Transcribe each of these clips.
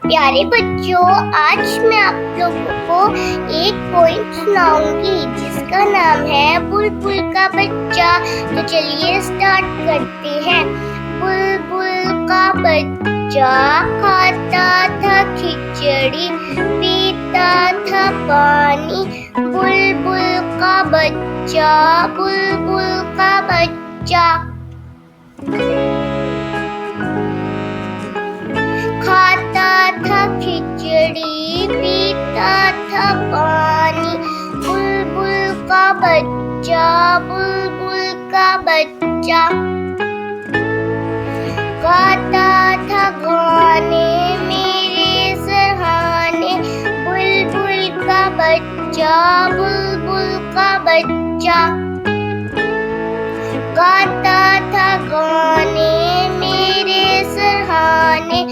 प्यारे बच्चों, आज मैं आप लोगों को एक पोइम सुनाऊंगी जिसका नाम है बुलबुल का बच्चा। तो चलिए स्टार्ट करते हैं। बुलबुल का बच्चा खाता था खिचड़ी, पीता था पानी। बुलबुल का बच्चा, बुलबुल का बच्चा। खाता था खिचड़ी, पीता था पानी। बुलबुल का बच्चा, बुलबुल का बच्चा। गाता था गाने मेरे सराहने। बुलबुल का बच्चा, बुलबुल का बच्चा। गाता था गाने मेरे सराहने।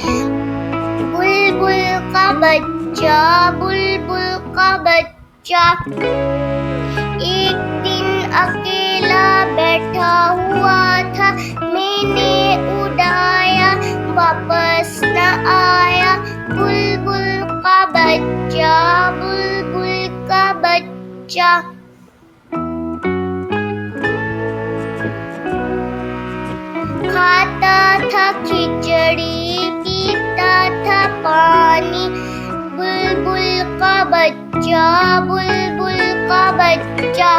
बुलबुल का बच्चा, बुलबुल का बच्चा। एक दिन अकेला बैठा हुआ था, मैंने उड़ाया वापस न आया। बुलबुल का बच्चा, बुलबुल का बच्चा। खाता था खिचड़ी, पीता था पानी। बुलबुल का बच्चा, बुलबुल का बच्चा।